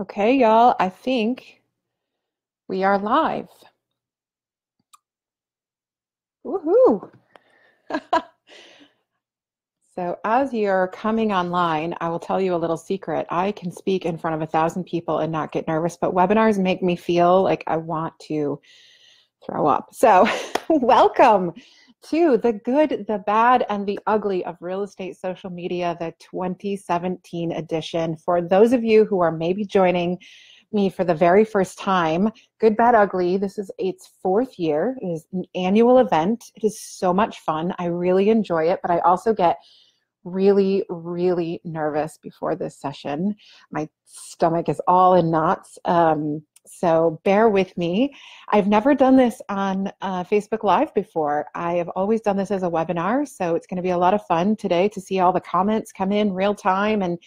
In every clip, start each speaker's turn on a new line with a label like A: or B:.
A: Okay, y'all, I think we are live. Woohoo! So as you're coming online, I will tell you a little secret. I can speak in front of 1,000 people and not get nervous, but webinars make me feel like I want to throw up. So welcome to the good, the bad, and the ugly of real estate social media, the 2017 edition. For those of you who are maybe joining me for the very first time, Good, Bad, Ugly, this is its fourth year. It is an annual event. It is so much fun. I really enjoy it, but I also get really, really nervous before this session. My stomach is all in knots. So bear with me. I've never done this on Facebook Live before. I have always done this as a webinar, so it's going to be a lot of fun today to see all the comments come in real time, and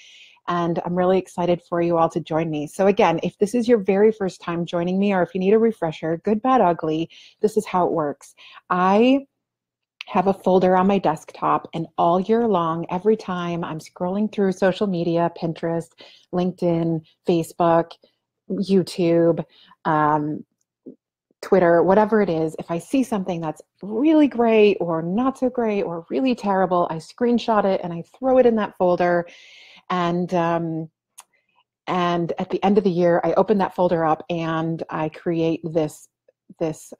A: I'm really excited for you all to join me. So again, if this is your very first time joining me, or if you need a refresher, Good, Bad, Ugly, this is how it works. I have a folder on my desktop, and all year long, every time I'm scrolling through social media, Pinterest, LinkedIn, Facebook, YouTube, Twitter, whatever it is, if I see something that's really great or not so great or really terrible, I screenshot it and I throw it in that folder. And at the end of the year, I open that folder up and I create this this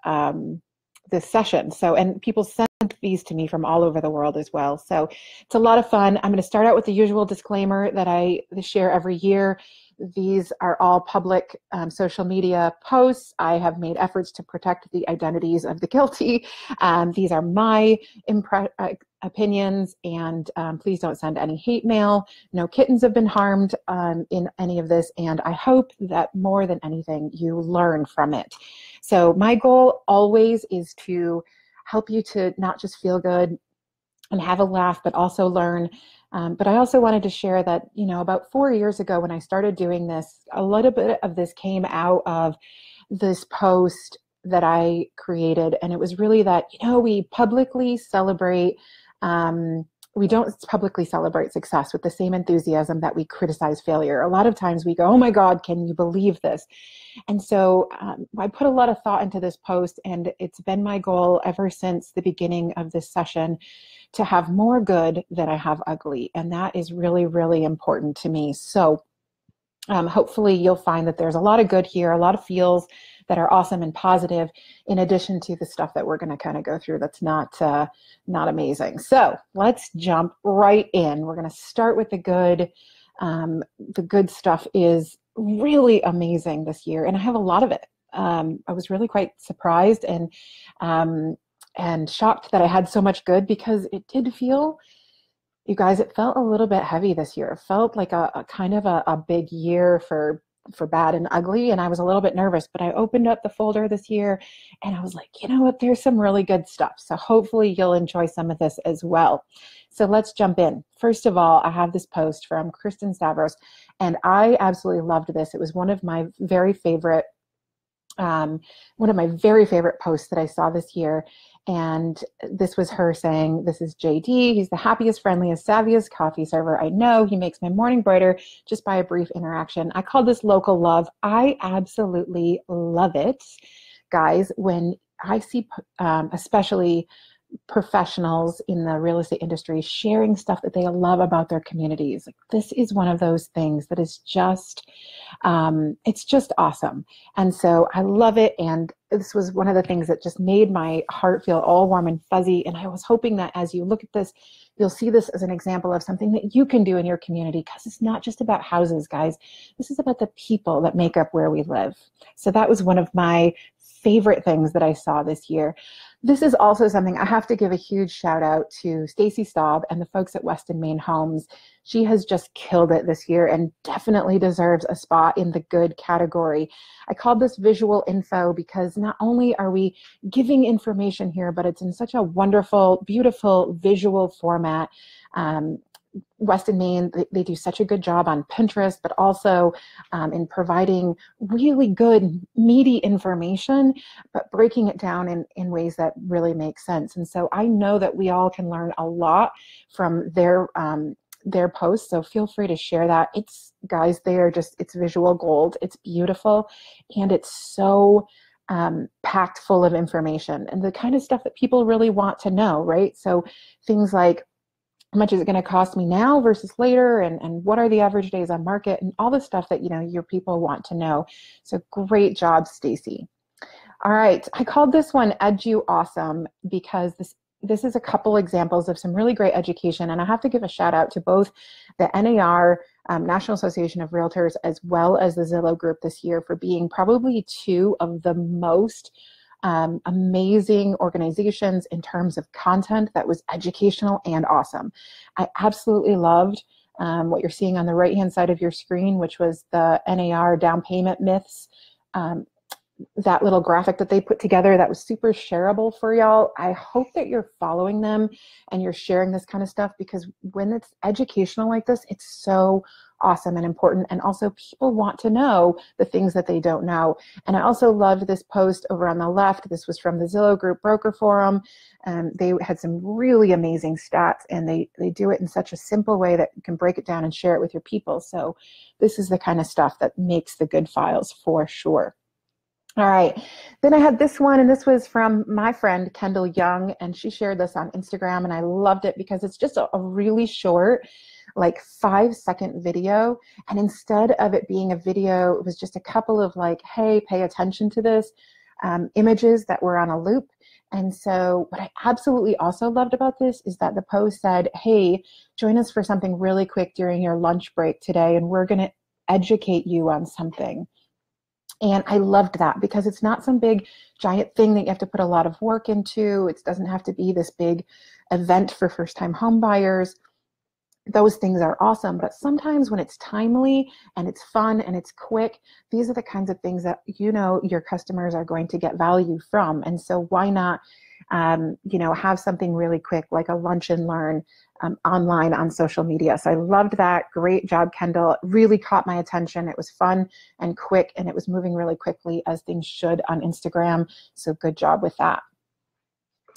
A: session. So, and people send these to me from all over the world as well. So it's a lot of fun. I'm going to start out with the usual disclaimer that I share every year. These are all public social media posts. I have made efforts to protect the identities of the guilty. These are my opinions, and please don't send any hate mail. No kittens have been harmed in any of this, and I hope that more than anything, you learn from it. So my goal always is to help you to not just feel good and have a laugh, but also learn. But I also wanted to share that, about 4 years ago when I started doing this, a little bit of this came out of this post that I created. And it was really that, we publicly celebrate, we don't publicly celebrate success with the same enthusiasm that we criticize failure. A lot of times we go, oh my God, can you believe this? And so I put a lot of thought into this post, and it's been my goal ever since the beginning of this session to have more good than I have ugly. And that is really, really important to me. So hopefully you'll find that there's a lot of good here, a lot of feels that are awesome and positive, in addition to the stuff that we're going to kind of go through that's not amazing. So let's jump right in. We're going to start with the good. The good stuff is really amazing this year, and I have a lot of it. I was really quite surprised and shocked that I had so much good, because it did feel, you guys, it felt a little bit heavy this year. It felt like a kind of a big year for bad and ugly, and I was a little bit nervous, but I opened up the folder this year and I was like, you know what, there's some really good stuff. So hopefully you'll enjoy some of this as well. So let's jump in. First of all, I have this post from Kristen Stavros, and I absolutely loved this. It was one of my very favorite posts that I saw this year. And this was her saying, this is JD. He's the happiest, friendliest, savviest coffee server I know. He makes my morning brighter just by a brief interaction. I call this local love. I absolutely love it, guys, when I see especially professionals in the real estate industry sharing stuff that they love about their communities. Like, this is one of those things that is just, it's just awesome. And so I love it. And this was one of the things that just made my heart feel all warm and fuzzy. And I was hoping that as you look at this, you'll see this as an example of something that you can do in your community, because it's not just about houses, guys. This is about the people that make up where we live. So that was one of my favorite things that I saw this year. This is also something I have to give a huge shout out to Stacy Staub and the folks at Weston Main Homes. She has just killed it this year and definitely deserves a spot in the good category. I called this visual info because not only are we giving information here, but it's in such a wonderful, beautiful visual format. Weston Main, they do such a good job on Pinterest, but also in providing really good, meaty information, but breaking it down in ways that really make sense. And so I know that we all can learn a lot from their their posts. So feel free to share that. It's, guys, they are just, it's visual gold. It's beautiful. And it's so packed full of information and the kind of stuff that people really want to know, right? So things like, how much is it going to cost me now versus later? And what are the average days on market? And all the stuff that, you know, your people want to know. So great job, Stacy. All right, I called this one Edu Awesome because this is a couple examples of some really great education, and I have to give a shout out to both the NAR, National Association of Realtors, as well as the Zillow Group this year for being probably two of the most amazing organizations in terms of content that was educational and awesome. I absolutely loved what you're seeing on the right-hand side of your screen, which was the NAR down payment myths. That little graphic that they put together that was super shareable for y'all. I hope that you're following them and you're sharing this kind of stuff, because when it's educational like this, it's so awesome and important. And also people want to know the things that they don't know. And I also loved this post over on the left. This was from the Zillow Group Broker Forum. They had some really amazing stats, and they do it in such a simple way that you can break it down and share it with your people. So this is the kind of stuff that makes the good files for sure. All right, then I had this one, and this was from my friend Kendall Young, and she shared this on Instagram, and I loved it because it's just a really short, like 5-second video. And instead of it being a video, it was just a couple of like, hey, pay attention to this, images that were on a loop. And so what I absolutely also loved about this is that the post said, hey, join us for something really quick during your lunch break today, and we're going to educate you on something. And I loved that because it's not some big giant thing that you have to put a lot of work into. It doesn't have to be this big event for first-time home buyers. Those things are awesome, but sometimes when it's timely and it's fun and it's quick, these are the kinds of things that, you know, your customers are going to get value from. And so why not, you know, have something really quick like a lunch and learn online on social media. So I loved that. Great job, Kendall. It really caught my attention. It was fun and quick, and it was moving really quickly, as things should on Instagram. So good job with that.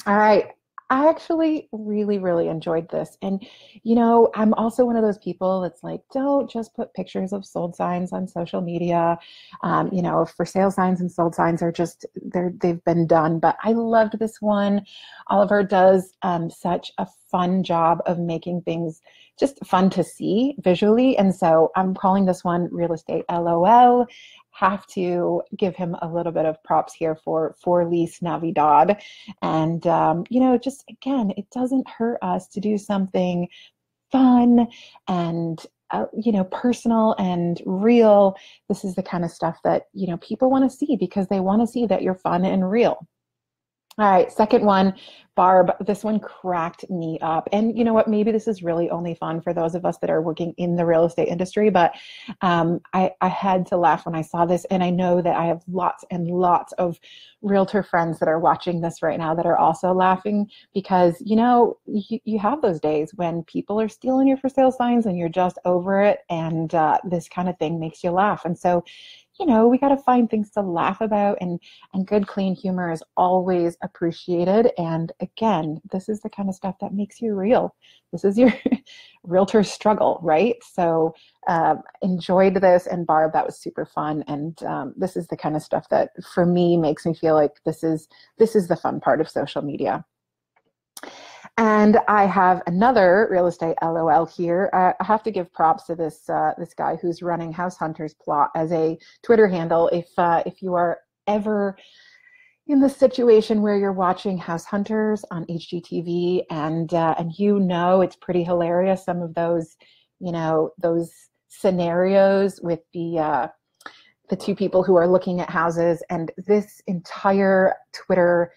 A: All right. I actually really enjoyed this. And, you know, I'm also one of those people that's like, don't just put pictures of sold signs on social media. You know, for sale signs and sold signs are just, they've been done. But I loved this one. Oliver does such a fun job of making things just fun to see visually. And so I'm calling this one Real Estate LOL. Have to give him a little bit of props here for Feliz Navidad. And, you know, just again, it doesn't hurt us to do something fun and, you know, personal and real. This is the kind of stuff that, you know, people want to see because they want to see that you're fun and real. All right, second one, Barb, this one cracked me up. And you know what, maybe this is really only fun for those of us that are working in the real estate industry, but I had to laugh when I saw this. And I know that I have lots and lots of realtor friends that are watching this right now that are also laughing because, you know, you have those days when people are stealing your for sale signs and you're just over it. And this kind of thing makes you laugh. And so, you know, we got to find things to laugh about, and good, clean humor is always appreciated. And again, this is the kind of stuff that makes you real. This is your realtor struggle, right? So enjoyed this. And Barb, that was super fun. And this is the kind of stuff that for me makes me feel like this is the fun part of social media. And I have another real estate LOL here. I have to give props to this this guy who's running House Hunters Plot as a Twitter handle. If you are ever in the situation where you're watching House Hunters on HGTV and you know it's pretty hilarious, some of those, you know, those scenarios with the two people who are looking at houses, and this entire Twitter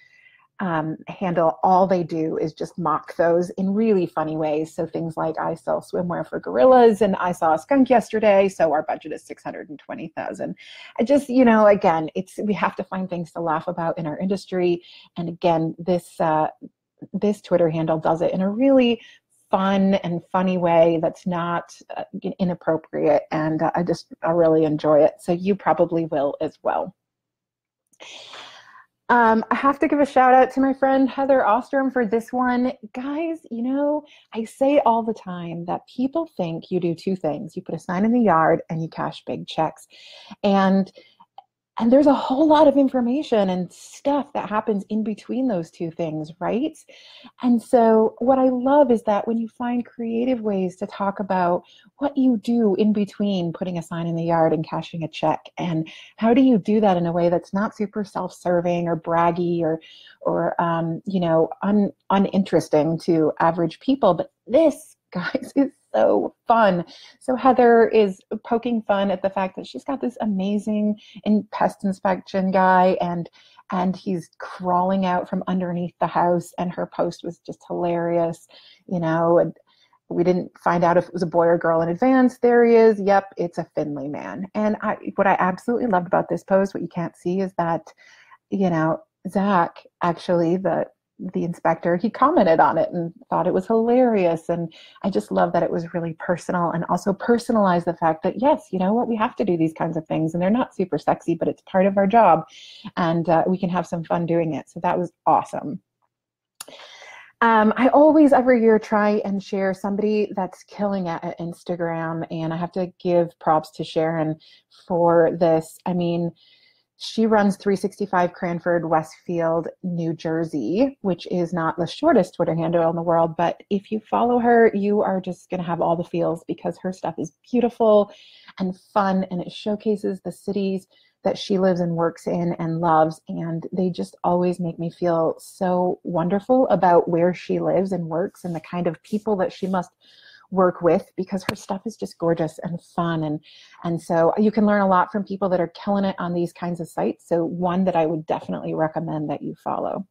A: handle, all they do is just mock those in really funny ways. So things like, I sell swimwear for gorillas, and I saw a skunk yesterday, so our budget is $620,000. I just, you know, again, we have to find things to laugh about in our industry. And again, this Twitter handle does it in a really fun and funny way that's not inappropriate, and I really enjoy it. So you probably will as well. I have to give a shout out to my friend Heather Ostrom for this one. Guys, you know, I say all the time that people think you do two things. You put a sign in the yard and you cash big checks. And and there's a whole lot of information and stuff that happens in between those two things, right? And so, what I love is that when you find creative ways to talk about what you do in between putting a sign in the yard and cashing a check, and how do you do that in a way that's not super self-serving or braggy or you know, uninteresting to average people, but this, guys, is so fun. So Heather is poking fun at the fact that she's got this amazing pest inspection guy, and he's crawling out from underneath the house, and her post was just hilarious, you know. And we didn't find out if it was a boy or girl in advance. There he is. Yep, it's a Finley man. And what I absolutely loved about this post, what you can't see, is that, you know, Zach, actually, the inspector, he commented on it and thought it was hilarious. And I just love that it was really personal, and also personalized the fact that, yes, you know what, we have to do these kinds of things, and they're not super sexy, but it's part of our job, and we can have some fun doing it. So that was awesome. I always, every year, try and share somebody that's killing it at Instagram, and I have to give props to Sharon for this. I mean, she runs 365 Cranford, Westfield, New Jersey, which is not the shortest Twitter handle in the world. But if you follow her, you are just going to have all the feels, because her stuff is beautiful and fun, and it showcases the cities that she lives and works in and loves. And they just always make me feel so wonderful about where she lives and works and the kind of people that she must work with, because her stuff is just gorgeous and fun. And so you can learn a lot from people that are killing it on these kinds of sites. So one that I would definitely recommend that you follow.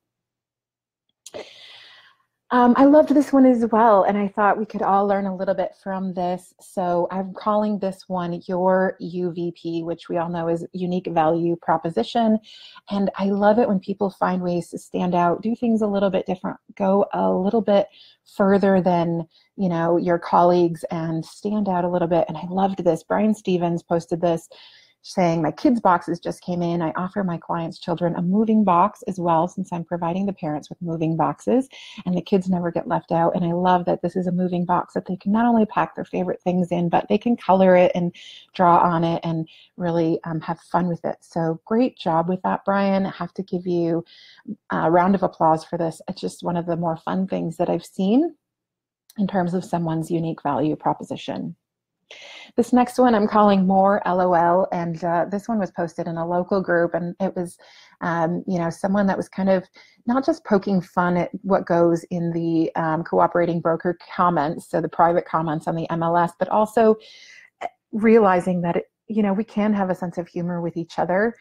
A: I loved this one as well, and I thought we could all learn a little bit from this. So I'm calling this one Your UVP, which we all know is Unique Value Proposition. And I love it when people find ways to stand out, do things a little bit different, go a little bit further than, you know, your colleagues, and stand out a little bit. And I loved this. Brian Stevens posted this, saying, my kids' boxes just came in. I offer my clients' children a moving box as well, since I'm providing the parents with moving boxes, and the kids never get left out. And I love that this is a moving box that they can not only pack their favorite things in, but they can color it and draw on it and really have fun with it. So great job with that, Brian. I have to give you a round of applause for this. It's just one of the more fun things that I've seen in terms of someone's unique value proposition. This next one I'm calling More LOL, and this one was posted in a local group, and it was, you know, someone that was kind of not just poking fun at what goes in the cooperating broker comments, so the private comments on the MLS, but also realizing that, you know, we can have a sense of humor with each other.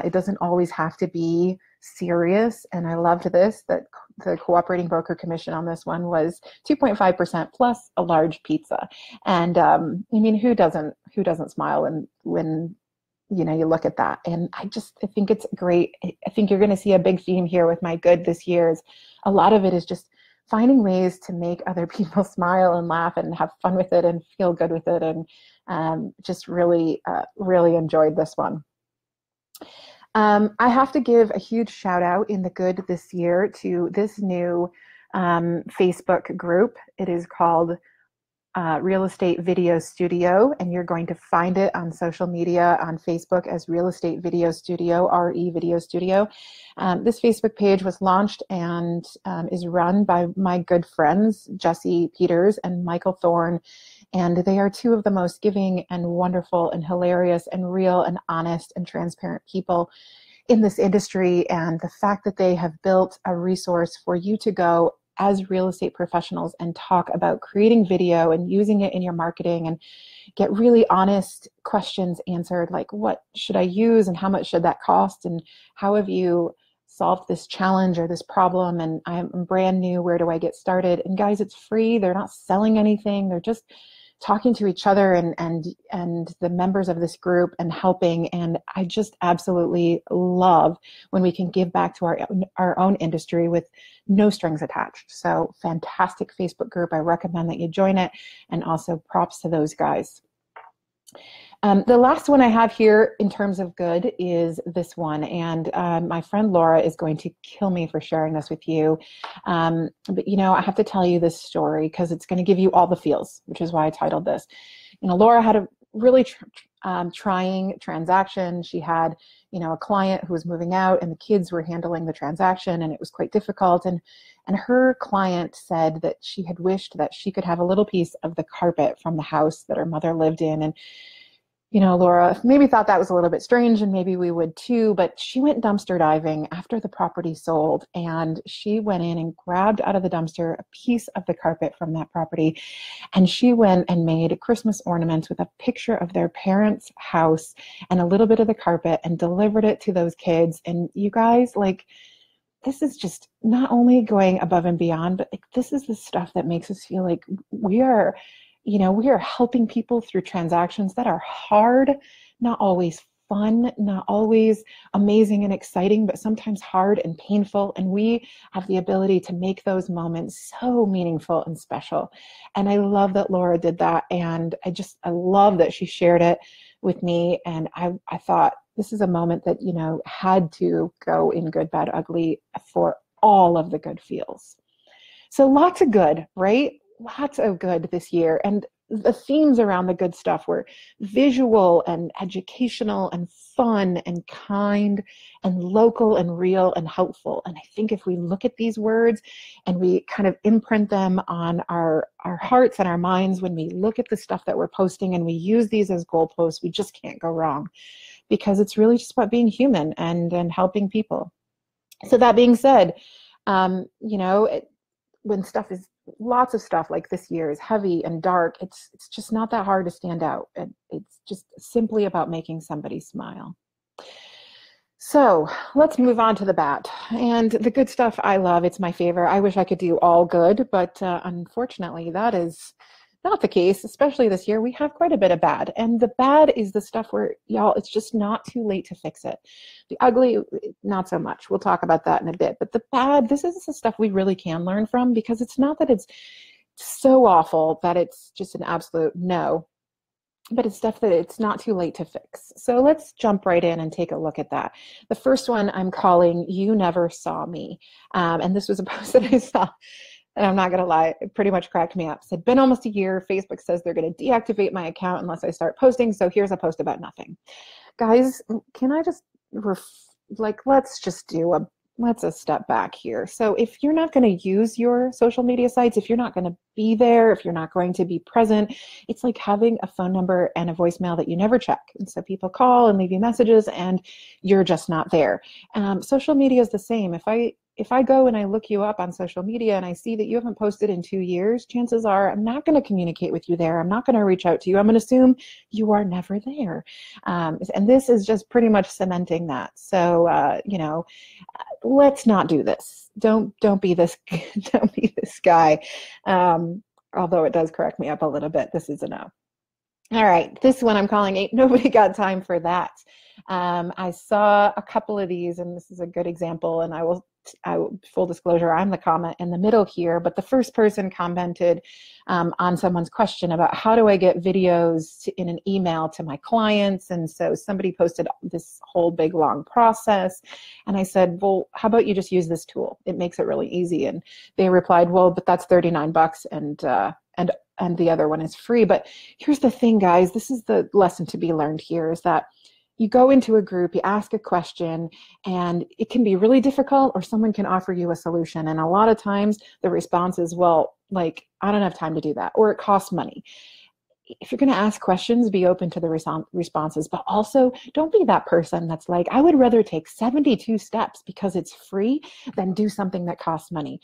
A: It doesn't always have to be serious. And I loved this, that the cooperating broker commission on this one was 2.5% plus a large pizza. And I mean, who doesn't smile when you know, you look at that? And I think it's great. I think you're going to see a big theme here with my good this year. Is a lot of it is just finding ways to make other people smile and laugh and have fun with it and feel good with it. And just really enjoyed this one. I have to give a huge shout out in the good this year to this new Facebook group. It is called Real Estate Video Studio, and you're going to find it on social media on Facebook as Real Estate Video Studio, RE Video Studio. This Facebook page was launched and is run by my good friends, Jesse Peters and Michael Thorne. And they are two of the most giving and wonderful and hilarious and real and honest and transparent people in this industry. And the fact that they have built a resource for you to go as real estate professionals and talk about creating video and using it in your marketing and get really honest questions answered, like what should I use and how much should that cost, and how have you solved this challenge or this problem, and I'm brand new, where do I get started? And guys, it's free. They're not selling anything. They're just talking to each other and the members of this group and helping. And I just absolutely love when we can give back to our own industry with no strings attached. So fantastic Facebook group. I recommend that you join it, and also props to those guys. The last one I have here in terms of good is this one. And my friend Laura is going to kill me for sharing this with you. But, you know, I have to tell you this story because it's going to give you all the feels, which is why I titled this. You know, Laura had a really trying transaction. She had, you know, a client who was moving out and the kids were handling the transaction and it was quite difficult. And her client said that she had wished that she could have a little piece of the carpet from the house that her mother lived in. And you know, Laura maybe thought that was a little bit strange, and maybe we would too, but she went dumpster diving after the property sold, and she went in and grabbed out of the dumpster a piece of the carpet from that property, and she went and made Christmas ornaments with a picture of their parents' house and a little bit of the carpet and delivered it to those kids. And you guys, like, this is just not only going above and beyond, but like, this is the stuff that makes us feel like we are, you know, we are helping people through transactions that are hard, not always fun, not always amazing and exciting, but sometimes hard and painful. And we have the ability to make those moments so meaningful and special. And I love that Laura did that. And I love that she shared it with me. And I thought this is a moment that, you know, had to go in good, bad, ugly for all of the good feels. So lots of good, right? Lots of good this year. And the themes around the good stuff were visual and educational and fun and kind and local and real and helpful. And I think if we look at these words and we kind of imprint them on our hearts and our minds, when we look at the stuff that we're posting and we use these as goalposts, we just can't go wrong, because it's really just about being human and helping people. So that being said, you know, when stuff is, lots of stuff like this year is heavy and dark, it's just not that hard to stand out. It's just simply about making somebody smile. So let's move on to the bad. And the good stuff I love, it's my favorite. I wish I could do all good, but unfortunately that is not the case, especially this year. We have quite a bit of bad. And the bad is the stuff where, y'all, it's just not too late to fix it. The ugly, not so much. We'll talk about that in a bit. But the bad, this is the stuff we really can learn from, because it's not that it's so awful that it's just an absolute no, but it's stuff that it's not too late to fix. So let's jump right in and take a look at that. The first one I'm calling You Never Saw Me. And this was a post that I saw. And I'm not going to lie, it pretty much cracked me up. It said, been almost a year. Facebook says they're going to deactivate my account unless I start posting. So here's a post about nothing. Guys, can I just, let's just do let's a step back here. So if you're not going to use your social media sites, if you're not going to be there, if you're not going to be present, it's like having a phone number and a voicemail that you never check. And so people call and leave you messages and you're just not there. Social media is the same. If I go and I look you up on social media and I see that you haven't posted in 2 years, chances are I'm not going to communicate with you there. I'm not going to reach out to you. I'm going to assume you are never there. And this is just pretty much cementing that. So, you know, let's not do this. Don't be this, don't be this guy. Although it does crack me up a little bit. This is a no. All right, this one I'm calling Ain't Nobody Got Time for That. I saw a couple of these, and this is a good example, and full disclosure, I'm the comment in the middle here, but the first person commented on someone's question about how do I get videos in an email to my clients. And so somebody posted this whole big long process. And I said, well, how about you just use this tool? It makes it really easy. And they replied, well, but that's $39 and the other one is free. But here's the thing, guys, this is the lesson to be learned here, is that you go into a group, you ask a question, and it can be really difficult, or someone can offer you a solution. And a lot of times the response is, well, like, I don't have time to do that, or it costs money. If you're going to ask questions, be open to the responses, but also don't be that person that's like, I would rather take 72 steps because it's free than do something that costs money.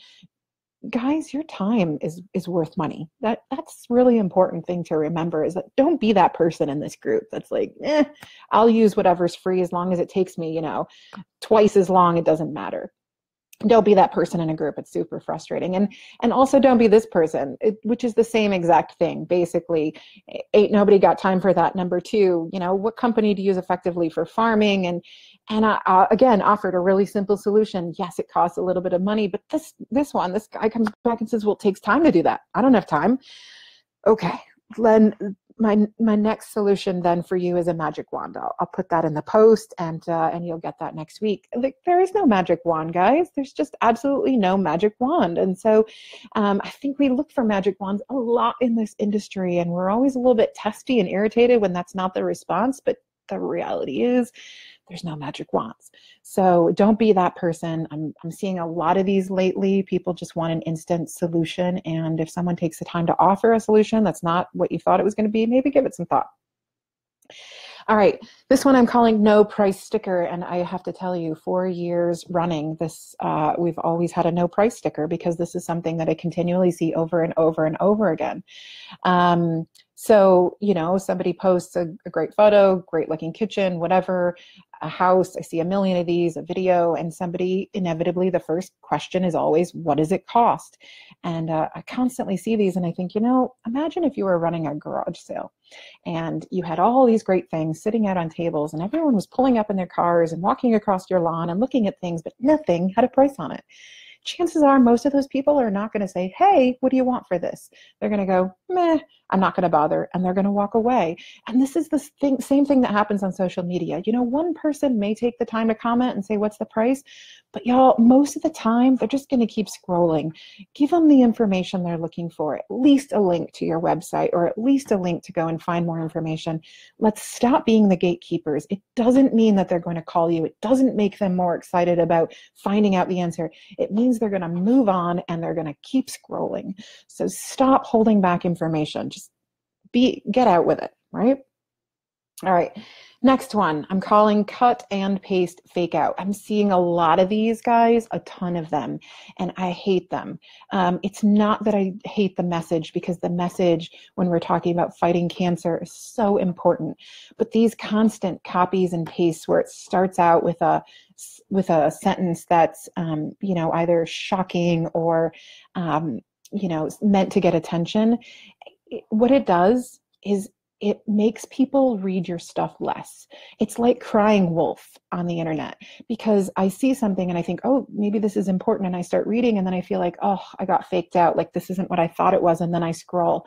A: Guys, your time is worth money. That's really important thing to remember, is that don't be that person in this group that's like, I'll use whatever's free as long as it takes me, you know, twice as long, it doesn't matter. Don't be that person in a group. It's super frustrating. And also don't be this person, which is the same exact thing. Basically, ain't nobody got time for that. Number two, you know, what company to use effectively for farming? And I, again, offered a really simple solution. Yes, it costs a little bit of money, but this guy comes back and says, well, it takes time to do that. I don't have time. Okay, then my next solution then for you is a magic wand. I'll put that in the post, and you'll get that next week. Like, there is no magic wand, guys. There's just absolutely no magic wand. And so I think we look for magic wands a lot in this industry, and we're always a little bit testy and irritated when that's not the response. But the reality is there's no magic wands. So don't be that person. I'm seeing a lot of these lately. People just want an instant solution. And if someone takes the time to offer a solution that's not what you thought it was going to be, maybe give it some thought. All right, this one I'm calling no price sticker, and I have to tell you, 4 years running this, we've always had a no price sticker, because this is something that I continually see over and over and over again. So, you know, somebody posts a great photo, great looking kitchen, whatever, a house, I see a million of these, a video, and somebody, inevitably, the first question is always, what does it cost? And I constantly see these, and I think, you know, imagine if you were running a garage sale and you had all these great things sitting out on tables, and everyone was pulling up in their cars and walking across your lawn and looking at things, but nothing had a price on it. Chances are most of those people are not going to say, hey, what do you want for this? They're going to go, meh, I'm not going to bother, and they're going to walk away. And this is the same thing that happens on social media. You know, one person may take the time to comment and say, what's the price? But y'all, most of the time, they're just going to keep scrolling. Give them the information they're looking for, at least a link to your website, or at least a link to go and find more information. Let's stop being the gatekeepers. It doesn't mean that they're going to call you. It doesn't make them more excited about finding out the answer. It means they're going to move on, and they're going to keep scrolling. So stop holding back information. Just get out with it, right? All right, next one, I'm calling cut and paste fake out. I'm seeing a lot of these, guys, a ton of them, and I hate them. It's not that I hate the message, because the message, when we're talking about fighting cancer, is so important. But these constant copies and pastes, where it starts out with a sentence that's you know, either shocking or you know, meant to get attention, what it does is it makes people read your stuff less. It's like crying wolf on the internet, because I see something and I think, oh, maybe this is important, and I start reading, and then I feel like, oh, I got faked out, like this isn't what I thought it was, and then I scroll.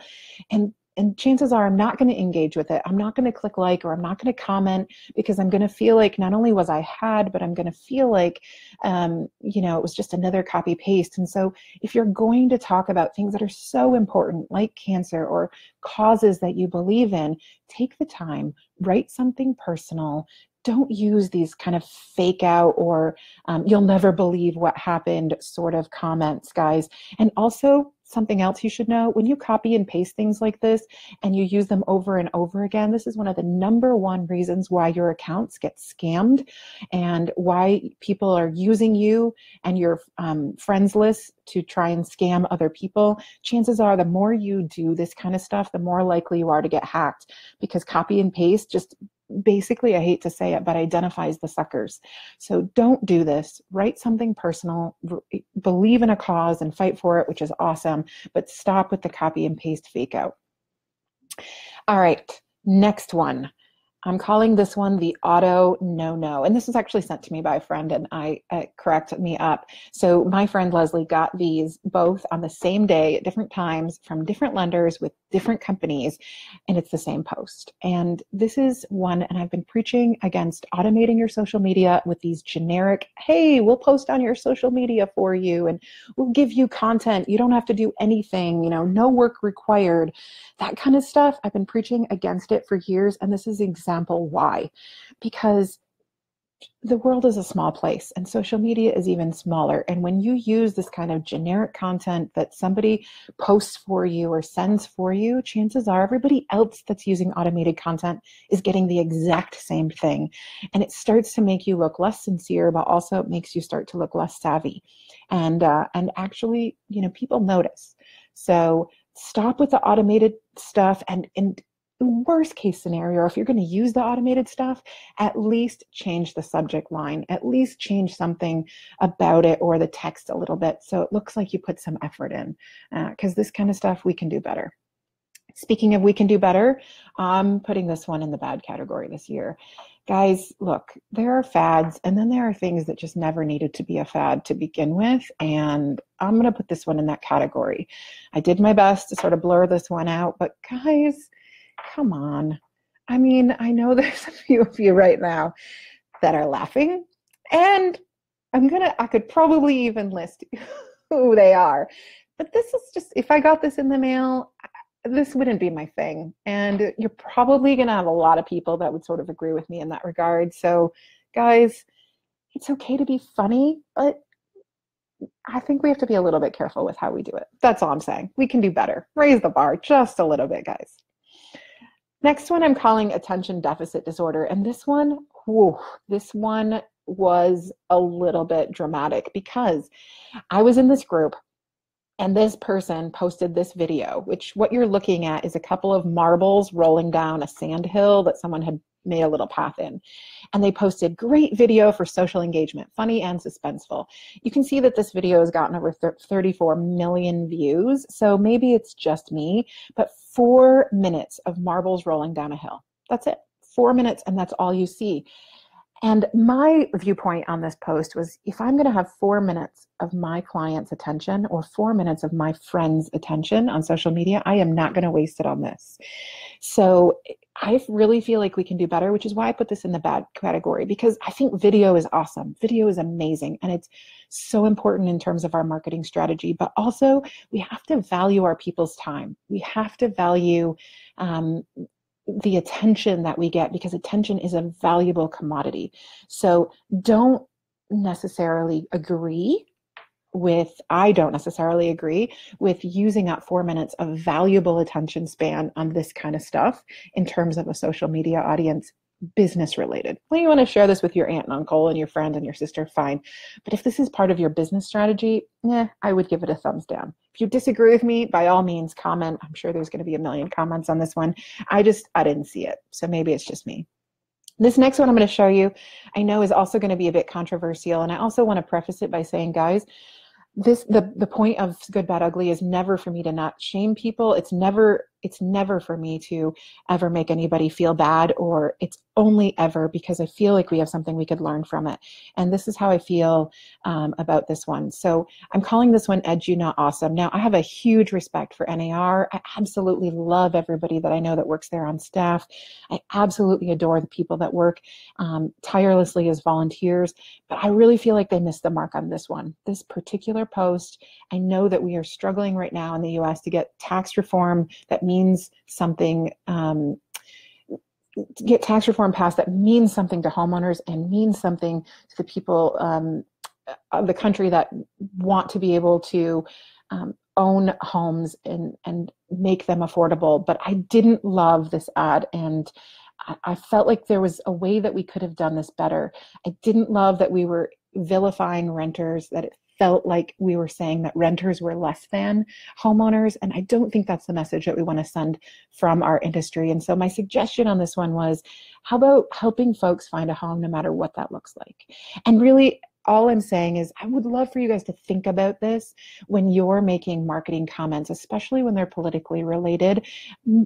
A: And chances are I'm not going to engage with it. I'm not going to click like, or I'm not going to comment, because I'm going to feel like not only was I had, but I'm going to feel like, you know, it was just another copy paste. And so if you're going to talk about things that are so important, like cancer or causes that you believe in, take the time, write something personal. Don't use these kind of fake out or you'll never believe what happened sort of comments, guys. And also, something else you should know, when you copy and paste things like this and you use them over and over again, this is one of the #1 reasons why your accounts get scammed, and why people are using you and your friends list to try and scam other people. Chances are the more you do this kind of stuff, the more likely you are to get hacked, because copy and paste just basically, I hate to say it, but identifies the suckers. So don't do this. Write something personal, believe in a cause and fight for it, which is awesome, but stop with the copy and paste fake out. All right, next one. I'm calling this one the auto no. And this was actually sent to me by a friend, and I corrected me up. So my friend Leslie got these both on the same day at different times from different lenders with different companies, and it's the same post. And this is one, and I've been preaching against automating your social media with these generic, hey, we'll post on your social media for you, and we'll give you content. You don't have to do anything, you know, no work required. That kind of stuff. I've been preaching against it for years, and this is example why. Because the world is a small place, and social media is even smaller. And when you use this kind of generic content that somebody posts for you or sends for you, chances are everybody else that's using automated content is getting the exact same thing. And it starts to make you look less sincere, but also it makes you start to look less savvy. And actually, you know, people notice. So stop with the automated stuff, and worst case scenario, if you're going to use the automated stuff, at least change the subject line, at least change something about it or the text a little bit, so it looks like you put some effort in, because this kind of stuff we can do better. Speaking of we can do better, I'm putting this one in the bad category this year. Guys, look, there are fads, and then there are things that just never needed to be a fad to begin with, and I'm going to put this one in that category. I did my best to sort of blur this one out, but guys, come on. I mean, I know there's a few of you right now that are laughing, and I could probably even list who they are. But this is just, if I got this in the mail, this wouldn't be my thing. And you're probably going to have a lot of people that would sort of agree with me in that regard. So, guys, it's okay to be funny, but I think we have to be a little bit careful with how we do it. That's all I'm saying. We can do better. Raise the bar just a little bit, guys. Next one I'm calling attention deficit disorder. And this one, this one was a little bit dramatic because I was in this group and this person posted this video, which what you're looking at is a couple of marbles rolling down a sand hill that someone had made a little path in. And they posted, great video for social engagement, funny and suspenseful. You can see that this video has gotten over 34 million views. So maybe it's just me, but 4 minutes of marbles rolling down a hill. That's it, 4 minutes, and that's all you see. And my viewpoint on this post was, if I'm going to have 4 minutes of my client's attention or 4 minutes of my friend's attention on social media, I am not going to waste it on this. So I really feel like we can do better, which is why I put this in the bad category, because I think video is awesome. Video is amazing. And it's so important in terms of our marketing strategy, but also we have to value our people's time. We have to value the attention that we get, because attention is a valuable commodity. So I don't necessarily agree with using up 4 minutes of valuable attention span on this kind of stuff in terms of a social media audience, business related. Well, you want to share this with your aunt and uncle and your friend and your sister, fine. But if this is part of your business strategy, I would give it a thumbs down. If you disagree with me, by all means, comment. I'm sure there's going to be a million comments on this one. I didn't see it. So maybe it's just me. This next one I'm going to show you, I know is also going to be a bit controversial. And I also want to preface it by saying, guys, the point of Good, Bad, Ugly is never for me to not shame people. It's never for me to ever make anybody feel bad, or it's only ever because I feel like we have something we could learn from it. And this is how I feel about this one. So I'm calling this one Edu Not Awesome. Now, I have a huge respect for NAR. I absolutely love everybody that I know that works there on staff. I absolutely adore the people that work tirelessly as volunteers, but I really feel like they missed the mark on this one. This particular post, I know that we are struggling right now in the US to get tax reform that means something, get tax reform passed that means something to homeowners and means something to the people of the country that want to be able to own homes and make them affordable. But I didn't love this ad, and I felt like there was a way that we could have done this better. I didn't love that we were vilifying renters, that it felt like we were saying that renters were less than homeowners. And I don't think that's the message that we want to send from our industry. And so my suggestion on this one was, how about helping folks find a home no matter what that looks like? And really, all I'm saying is I would love for you guys to think about this when you're making marketing comments, especially when they're politically related.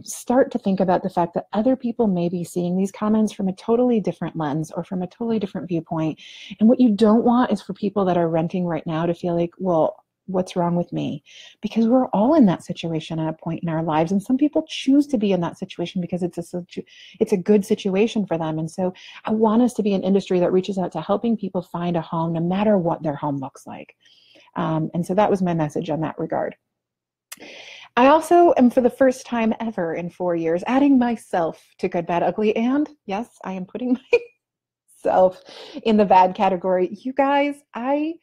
A: Start to think about the fact that other people may be seeing these comments from a totally different lens or from a totally different viewpoint. And what you don't want is for people that are renting right now to feel like, well, what's wrong with me? Because we're all in that situation at a point in our lives. And some people choose to be in that situation because it's a good situation for them. And so I want us to be an industry that reaches out to helping people find a home no matter what their home looks like. And so that was my message on that regard. I also am, for the first time ever in 4 years, adding myself to Good, Bad, Ugly. And yes, I am putting myself in the bad category. You guys, I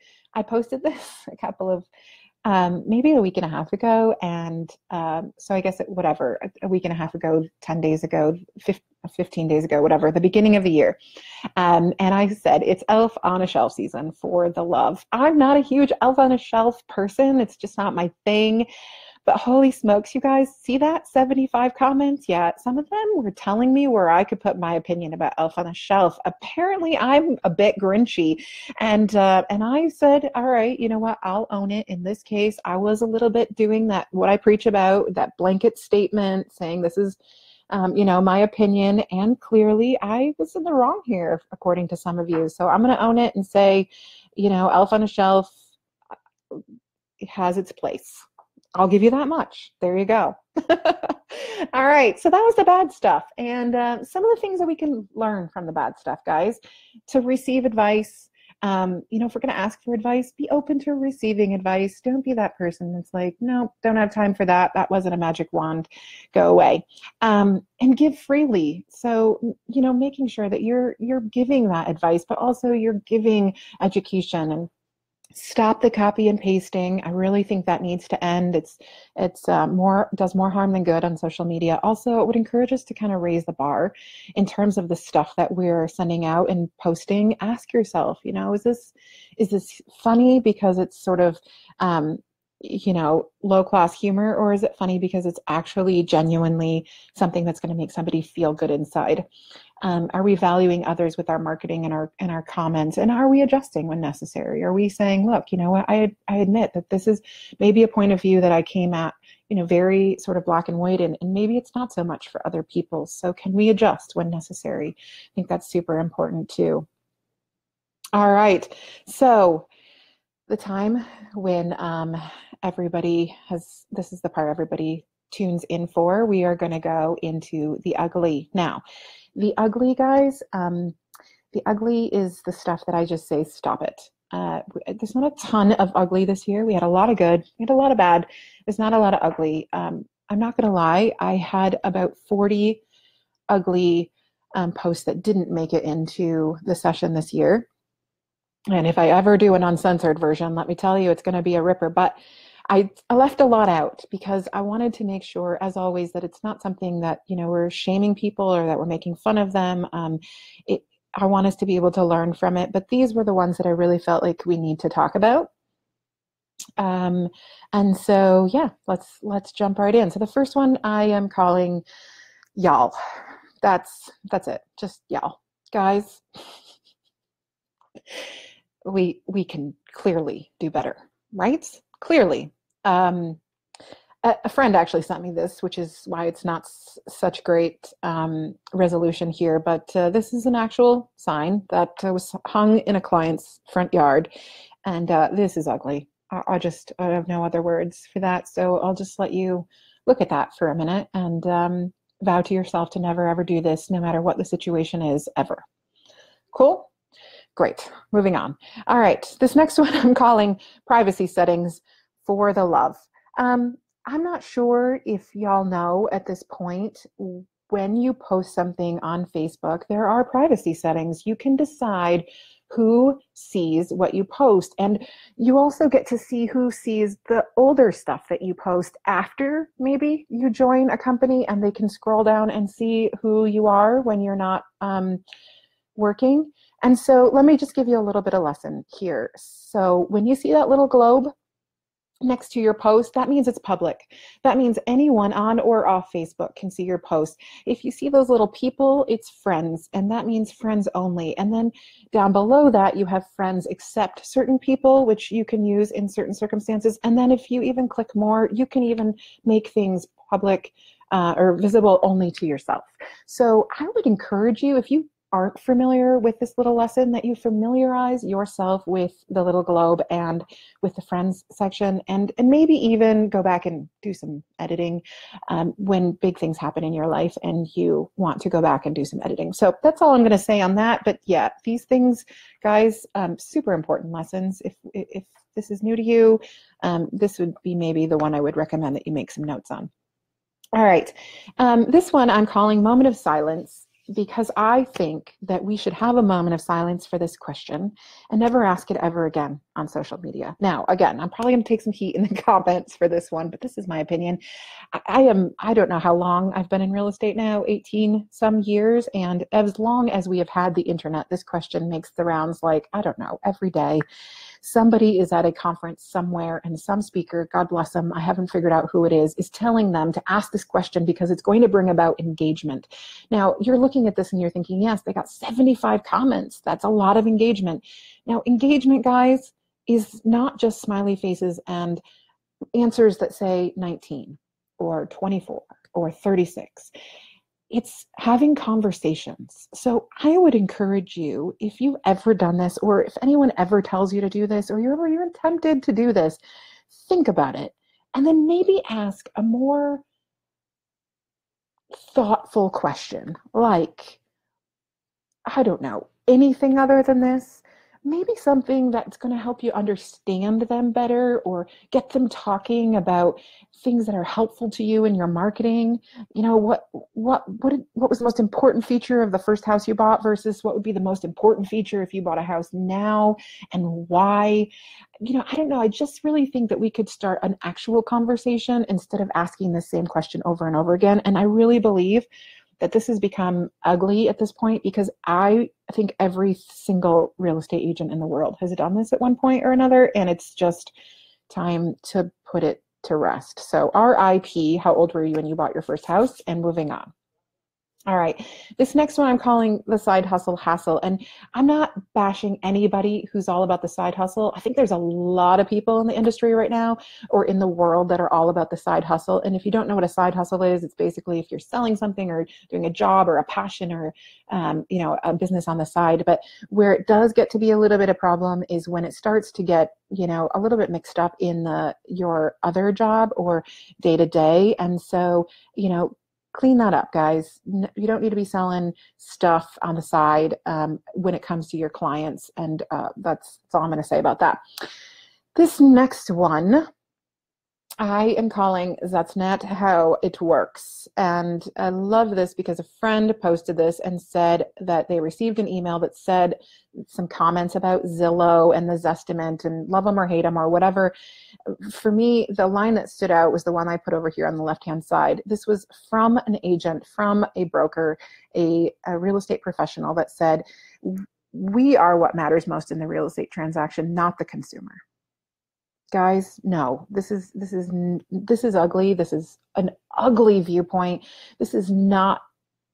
A: posted this a couple of, maybe a week and a half ago. And so I guess a week and a half ago, 10 days ago, 15 days ago, whatever, the beginning of the year. And I said, it's Elf on a Shelf season for the love. I'm not a huge Elf on a Shelf person. It's just not my thing. But holy smokes, you guys, see that? 75 comments? Yeah, some of them were telling me where I could put my opinion about Elf on a Shelf. Apparently, I'm a bit grinchy. And I said, all right, you know what? I'll own it. In this case, I was a little bit doing that, what I preach about, that blanket statement saying this is, my opinion. And clearly, I was in the wrong here, according to some of you. So I'm going to own it and say, Elf on a Shelf has its place. I'll give you that much. There you go. All right. So that was the bad stuff. And some of the things that we can learn from the bad stuff, guys, to receive advice. If we're going to ask for advice, be open to receiving advice. Don't be that person that's like, no, don't have time for that. That wasn't a magic wand. Go away. And give freely. So, making sure that you're giving that advice, but also you're giving education, and stop the copy and pasting. I really think that needs to end. It's does more harm than good on social media. Also, it would encourage us to kind of raise the bar in terms of the stuff that we're sending out and posting. Ask yourself, is this funny because it's sort of low class humor, or is it funny because it's actually genuinely something that's going to make somebody feel good inside? Are we valuing others with our marketing and our comments? And are we adjusting when necessary? Are we saying, look, you know what, I admit that this is maybe a point of view that I came at, very sort of black and white, and maybe it's not so much for other people. So can we adjust when necessary? I think that's super important too. All right. So the time when this is the part everybody tunes in for, we are going to go into the ugly. Now, the ugly, guys, the ugly is the stuff that I just say, stop it. There's not a ton of ugly this year. We had a lot of good, we had a lot of bad. There's not a lot of ugly. I'm not going to lie. I had about 40 ugly posts that didn't make it into the session this year. And if I ever do an uncensored version, let me tell you, it's going to be a ripper. But I left a lot out because I wanted to make sure, as always, that it's not something that, we're shaming people or that we're making fun of them. I want us to be able to learn from it. But these were the ones that I really felt like we need to talk about. And so, yeah, let's jump right in. So the first one I am calling y'all. That's it. Just y'all. Guys, we can clearly do better, right? Clearly. A friend actually sent me this, which is why it's not such great resolution here, but this is an actual sign that was hung in a client's front yard, and this is ugly. I have no other words for that, so I'll just let you look at that for a minute and vow to yourself to never ever do this, no matter what the situation is, ever. Cool? Great. Moving on. All right. This next one I'm calling privacy settings for the love. I'm not sure if y'all know at this point, when you post something on Facebook, there are privacy settings. You can decide who sees what you post. And you also get to see who sees the older stuff that you post after maybe you join a company, and they can scroll down and see who you are when you're not working. And so let me just give you a little bit of lesson here. So when you see that little globe next to your post, that means it's public. That means anyone on or off Facebook can see your post. If you see those little people, it's friends, and that means friends only. And then down below that, you have friends except certain people, which you can use in certain circumstances. And then if you even click more, you can even make things public or visible only to yourself. So I would encourage you, if you aren't familiar with this little lesson, that you familiarize yourself with the little globe and with the friends section, and maybe even go back and do some editing when big things happen in your life and you want to go back and do some editing. So that's all I'm going to say on that. But yeah, these things, guys, super important lessons. If this is new to you, this would be maybe the one I would recommend that you make some notes on. All right. This one I'm calling Moment of Silence, because I think that we should have a moment of silence for this question and never ask it ever again on social media. Now, again, I'm probably going to take some heat in the comments for this one, but this is my opinion. I don't know how long I've been in real estate now, 18 some years. And as long as we have had the internet, this question makes the rounds, like, I don't know, every day. Somebody is at a conference somewhere and some speaker, God bless them, I haven't figured out who it is telling them to ask this question because it's going to bring about engagement. Now, you're looking at this and you're thinking, yes, they got 75 comments. That's a lot of engagement. Now, engagement, guys, is not just smiley faces and answers that say 19 or 24 or 36. It's having conversations. So I would encourage you, if you've ever done this, or if anyone ever tells you to do this, or you're even tempted to do this, think about it And then maybe ask a more thoughtful question, like, I don't know, anything other than this? Maybe something that's going to help you understand them better or get them talking about things that are helpful to you in your marketing. You know, what was the most important feature of the first house you bought versus what would be the most important feature if you bought a house now, and why? You know, I don't know. I just really think that we could start an actual conversation instead of asking the same question over and over again. And I really believe that this has become ugly at this point, because I think every single real estate agent in the world has done this at one point or another, and it's just time to put it to rest. So RIP, how old were you when you bought your first house? And moving on. All right, this next one I'm calling the side hustle hassle. And I'm not bashing anybody who's all about the side hustle. I think there's a lot of people in the industry right now or in the world that are all about the side hustle. And if you don't know what a side hustle is, it's basically if you're selling something or doing a job or a passion or you know, a business on the side. But where it does get to be a little bit of problem is when it starts to get, you know, a little bit mixed up in your other job or day to day. And so, you know, clean that up, guys. You don't need to be selling stuff on the side when it comes to your clients. And that's all I'm going to say about that. This next one, I am calling That's Not How It Works. And I love this because a friend posted this and said that they received an email that said some comments about Zillow and the Zestimate and love them or hate them or whatever. For me, the line that stood out was the one I put over here on the left-hand side. This was from an agent, from a broker, a real estate professional that said, we are what matters most in the real estate transaction, not the consumer. Guys, no, this is ugly. This is an ugly viewpoint. This is not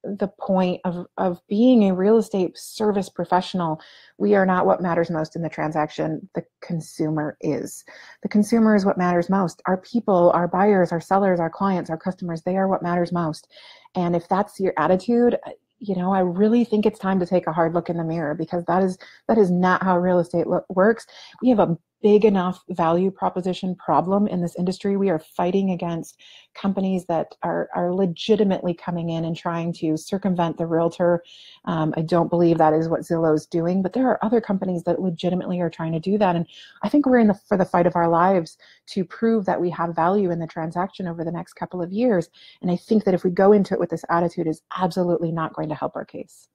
A: the point of being a real estate service professional. We are not what matters most in the transaction. The consumer is. The consumer is what matters most. Our people, our buyers, our sellers, our clients, our customers, they are what matters most. And if that's your attitude, you know, I really think it's time to take a hard look in the mirror, because that is not how real estate works. We have a big enough value proposition problem in this industry. We are fighting against companies that are legitimately coming in and trying to circumvent the realtor. I don't believe that is what Zillow is doing, but there are other companies that legitimately are trying to do that. And I think we're for the fight of our lives to prove that we have value in the transaction over the next couple of years. And I think that if we go into it with this attitude, is absolutely not going to help our case.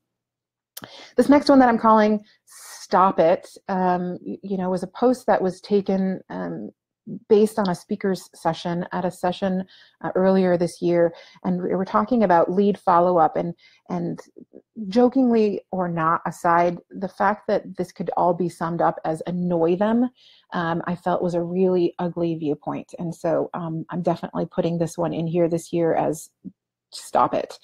A: This next one that I'm calling Stop It, you know, was a post that was taken based on a speaker's session at a session earlier this year. And we were talking about lead follow-up, and jokingly or not aside, the fact that this could all be summed up as annoy them, I felt was a really ugly viewpoint. And so I'm definitely putting this one in here this year as stop it.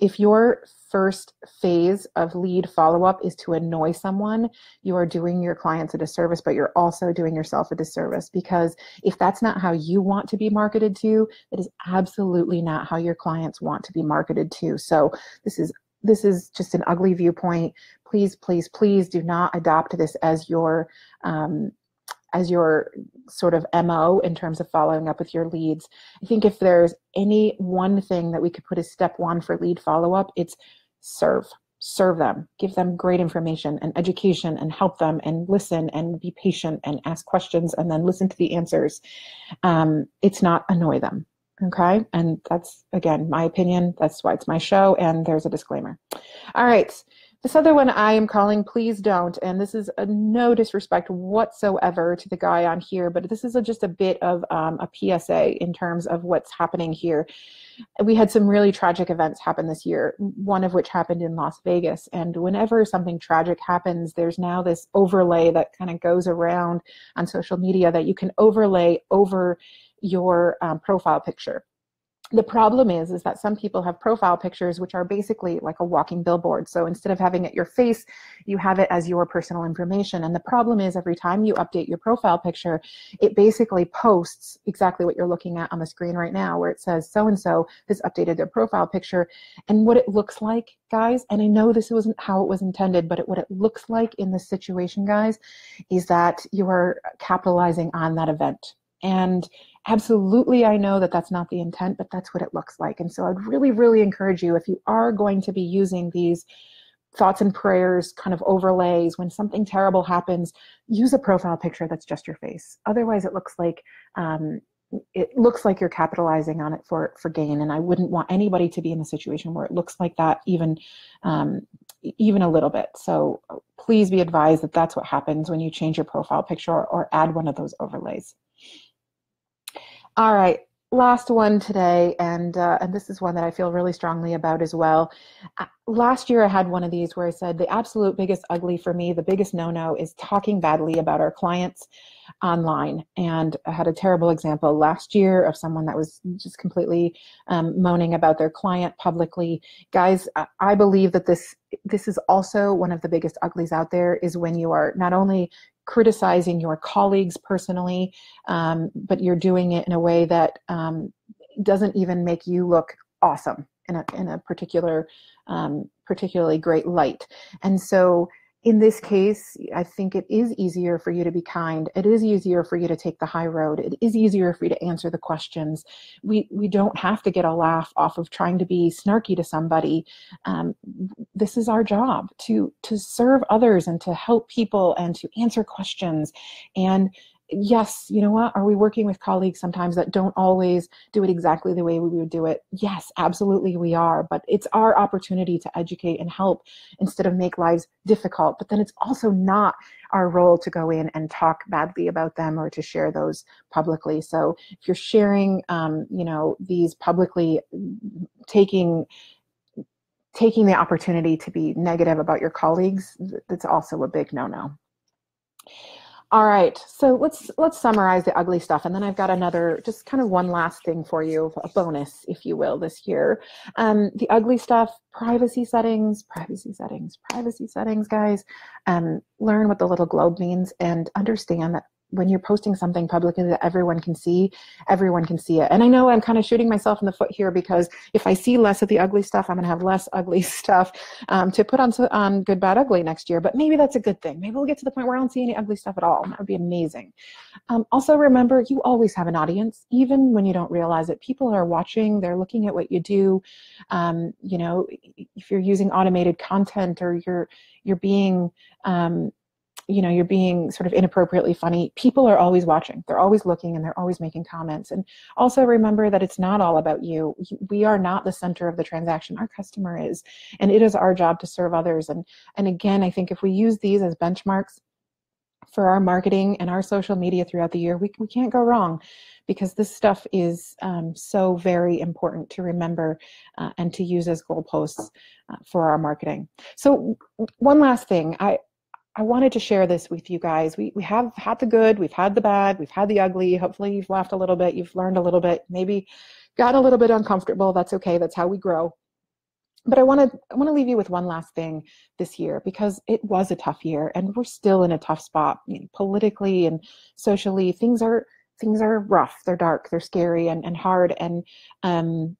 A: If your first phase of lead follow-up is to annoy someone, you are doing your clients a disservice, but you're also doing yourself a disservice, because if that's not how you want to be marketed to, it is absolutely not how your clients want to be marketed to. So this is just an ugly viewpoint. Please, please, please do not adopt this as your sort of MO in terms of following up with your leads. I think if there's any one thing that we could put as step one for lead follow-up, it's serve them, give them great information and education and help them and listen and be patient and ask questions and then listen to the answers. It's not annoy them. Okay. And that's, again, my opinion. That's why it's my show. And there's a disclaimer. All right. This other one I am calling Please Don't, and this is no disrespect whatsoever to the guy on here, but this is just a bit of a PSA in terms of what's happening here. We had some really tragic events happen this year, one of which happened in Las Vegas. And whenever something tragic happens, there's now this overlay that kind of goes around on social media that you can overlay over your profile picture. The problem is that some people have profile pictures which are basically like a walking billboard. So instead of having it your face, you have it as your personal information. And the problem is every time you update your profile picture, it basically posts exactly what you're looking at on the screen right now, where it says so-and-so has updated their profile picture. And what it looks like, guys, and I know this wasn't how it was intended, but what it looks like in this situation, guys, is that you are capitalizing on that event. And absolutely, I know that that's not the intent, but that's what it looks like. And so I'd really, really encourage you, if you are going to be using these thoughts and prayers kind of overlays, when something terrible happens, use a profile picture that's just your face. Otherwise, it looks like you're capitalizing on it for gain. And I wouldn't want anybody to be in a situation where it looks like that even a little bit. So please be advised that that's what happens when you change your profile picture or add one of those overlays. All right, last one today, and this is one that I feel really strongly about as well. Last year I had one of these where I said the absolute biggest ugly for me, the biggest no-no, is talking badly about our clients online. And I had a terrible example last year of someone that was just completely moaning about their client publicly. Guys, I believe that this is also one of the biggest uglies out there, is when you are not only criticizing your colleagues personally, but you're doing it in a way that doesn't even make you look awesome in a particularly great light. And so in this case, I think it is easier for you to be kind. It is easier for you to take the high road. It is easier for you to answer the questions. We don't have to get a laugh off of trying to be snarky to somebody. This is our job, to serve others and to help people and to answer questions. And yes, you know what? Are we working with colleagues sometimes that don't always do it exactly the way we would do it? Yes, absolutely we are. But it's our opportunity to educate and help instead of make lives difficult. But then it's also not our role to go in and talk badly about them or to share those publicly. So if you're sharing, these publicly, taking the opportunity to be negative about your colleagues, that's also a big no-no. All right, so let's summarize the ugly stuff, and then I've got another, just kind of one last thing for you, a bonus, if you will, this year. The ugly stuff: privacy settings, guys. Learn what the little globe means and understand that when you're posting something publicly that everyone can see it. And I know I'm kind of shooting myself in the foot here, because if I see less of the ugly stuff, I'm going to have less ugly stuff to put on Good, Bad, Ugly next year. But maybe that's a good thing. Maybe we'll get to the point where I don't see any ugly stuff at all. That would be amazing. Also, remember, you always have an audience, even when you don't realize it. People are watching. They're looking at what you do. If you're using automated content, or you're being you're being sort of inappropriately funny, people are always watching. They're always looking, and they're always making comments. And also remember that it's not all about you. We are not the center of the transaction. Our customer is, and it is our job to serve others. And again, I think if we use these as benchmarks for our marketing and our social media throughout the year, we can't go wrong, because this stuff is so very important to remember and to use as goalposts for our marketing. So one last thing, I wanted to share this with you guys. We have had the good, we've had the bad, we've had the ugly. Hopefully you've laughed a little bit, you've learned a little bit, maybe got a little bit uncomfortable. That's okay, that's how we grow. But I want to leave you with one last thing this year, because it was a tough year, and we're still in a tough spot, politically and socially. Things are rough, they're dark, they're scary and hard. And I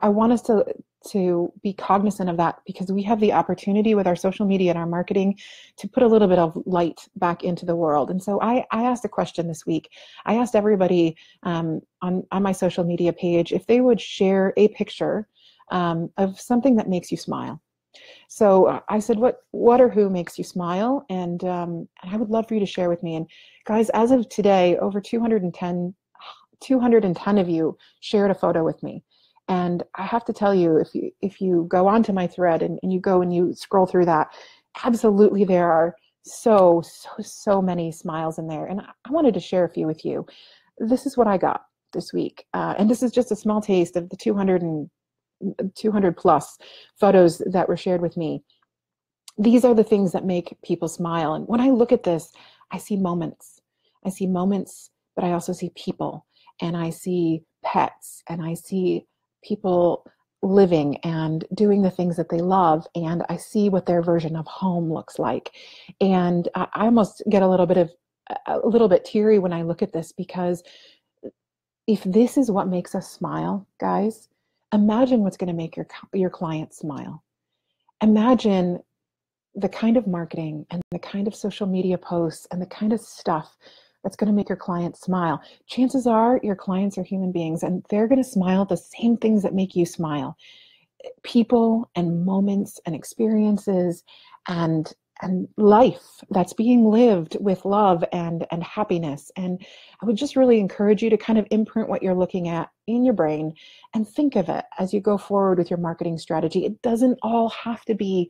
A: want us to be cognizant of that, because we have the opportunity with our social media and our marketing to put a little bit of light back into the world. And so I asked a question this week. I asked everybody on my social media page if they would share a picture of something that makes you smile. So I said, what or who makes you smile? And I would love for you to share with me. And guys, as of today, over 210 of you shared a photo with me. And I have to tell you, if you go onto my thread and you go and you scroll through that, absolutely there are so many smiles in there. And I wanted to share a few with you. This is what I got this week. And this is just a small taste of the 200 plus photos that were shared with me. These are the things that make people smile. And when I look at this, I see moments. But I also see people, and I see pets, and I see people living and doing the things that they love, and I see what their version of home looks like. And I almost get a little bit teary when I look at this, because if this is what makes us smile, guys, imagine what's going to make your clients smile. Imagine the kind of marketing and the kind of social media posts and the kind of stuff that's going to make your clients smile. Chances are your clients are human beings and they're going to smile at the same things that make you smile. People and moments and experiences and life that's being lived with love and happiness. And I would just really encourage you to kind of imprint what you're looking at in your brain and think of it as you go forward with your marketing strategy. It doesn't all have to be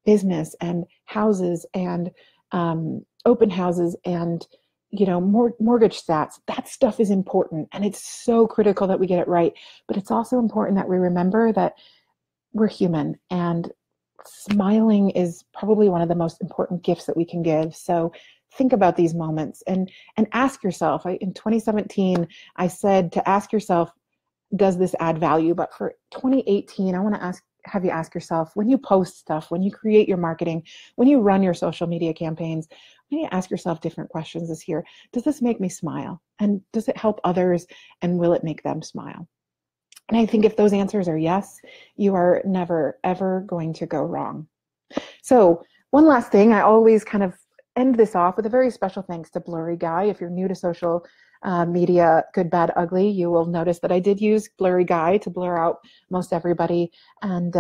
A: business and houses and open houses and mortgage stats. That stuff is important and it's so critical that we get it right. But it's also important that we remember that we're human, and smiling is probably one of the most important gifts that we can give. So think about these moments and ask yourself. In 2017, I said to ask yourself, does this add value? But for 2018, I want to have you ask yourself, when you post stuff, when you create your marketing, when you run your social media campaigns, when you ask yourself different questions this year, does this make me smile? And does it help others? And will it make them smile? And I think if those answers are yes, you are never, ever going to go wrong. So one last thing, I always kind of end this off with a very special thanks to Blurry Guy. If you're new to social media, Good, Bad, Ugly, you will notice that I did use Blurry Guy to blur out most everybody. And,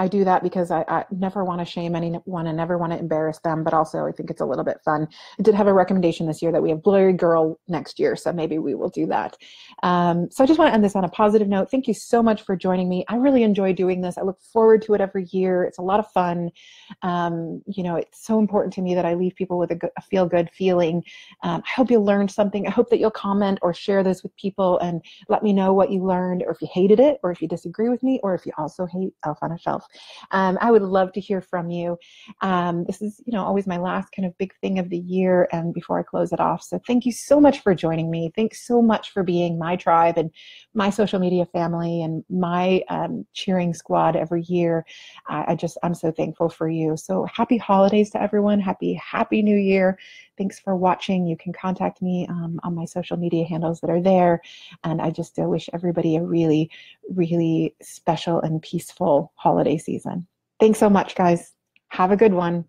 A: I do that because I never want to shame anyone and never want to embarrass them, but also I think it's a little bit fun. I did have a recommendation this year that we have Blurry Girl next year, so maybe we will do that. So I just want to end this on a positive note. Thank you so much for joining me. I really enjoy doing this. I look forward to it every year. It's a lot of fun. It's so important to me that I leave people with a feel-good feeling. I hope you learned something. I hope that you'll comment or share this with people and let me know what you learned, or if you hated it, or if you disagree with me, or if you also hate Elf on a Shelf. I would love to hear from you. This is, always my last kind of big thing of the year and before I close it off. So thank you so much for joining me. Thanks so much for being my tribe and my social media family and my cheering squad every year. I'm so thankful for you. So happy holidays to everyone. Happy New Year. Thanks for watching. You can contact me on my social media handles that are there. And I just wish everybody a really, really special and peaceful holiday season. Thanks so much, guys. Have a good one.